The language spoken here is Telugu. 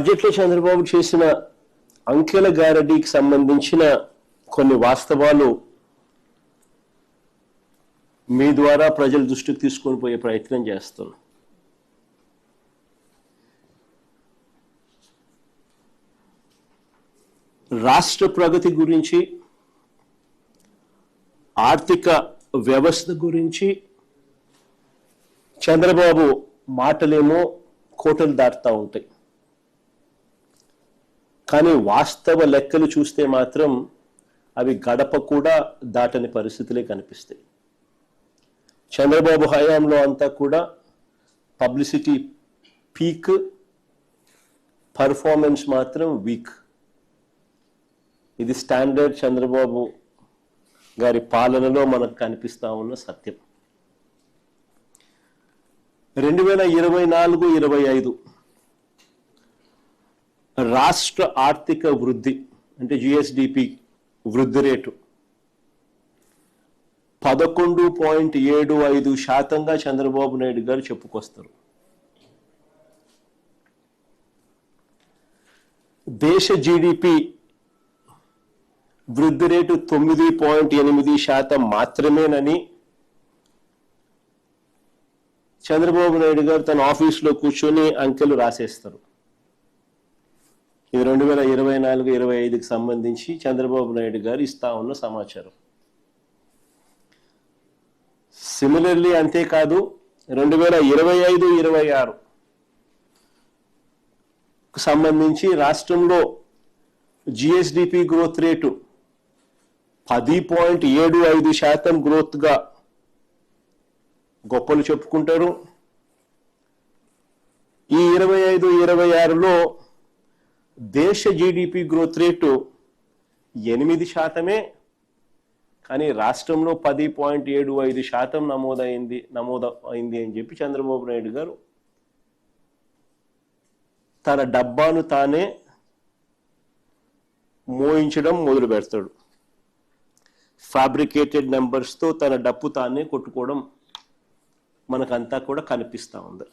బడ్జెట్లో చంద్రబాబు చేసిన అంకెల గారడీకి సంబంధించిన కొన్ని వాస్తవాలు మీ ద్వారా ప్రజల దృష్టికి తీసుకొని పోయే ప్రయత్నం చేస్తున్నాం. రాష్ట్ర ప్రగతి గురించి, ఆర్థిక వ్యవస్థ గురించి చంద్రబాబు మాటలేమో కోటలు దాటుతూ ఉంటాయి, కానీ వాస్తవ లెక్కలు చూస్తే మాత్రం అవి గడప కూడా దాటని పరిస్థితులే కనిపిస్తాయి. చంద్రబాబు హయాంలో అంతా కూడా పబ్లిసిటీ పీక్, పర్ఫార్మెన్స్ మాత్రం వీక్. ఇది స్టాండర్డ్ చంద్రబాబు గారి పాలనలో మనకు కనిపిస్తా ఉన్న సత్యం. 2024-25 రాష్ట్ర ఆర్థిక వృద్ధి అంటే జిఎస్డిపి వృద్ధి రేటు 11.75% చంద్రబాబు నాయుడు గారు చెప్పుకొస్తారు. దేశ జీడిపి వృద్ధి రేటు 9.8% మాత్రమేనని చంద్రబాబు నాయుడు గారు తన ఆఫీసులో కూర్చొని అంకెలు రాసేస్తారు. ఇది 2024-25కి సంబంధించి చంద్రబాబు నాయుడు గారు ఇస్తా ఉన్న సమాచారం. సిమిలర్లీ అంతేకాదు 2025-26 సంబంధించి రాష్ట్రంలో జిఎస్డిపి గ్రోత్ రేటు 10.75% గ్రోత్గా గొప్పలు చెప్పుకుంటారు. ఈ 25-26లో దేశ జీడిపి గ్రోత్ రేటు 8%, కానీ రాష్ట్రంలో 10.75% నమోదైంది అని చెప్పి చంద్రబాబు నాయుడు గారు తన డబ్బాను తానే మోయించడం మొదలు పెడతాడు. ఫ్యాబ్రికేటెడ్ నెంబర్స్తో తన డప్పు తానే కొట్టుకోవడం మనకంతా కూడా కనిపిస్తూ ఉంది.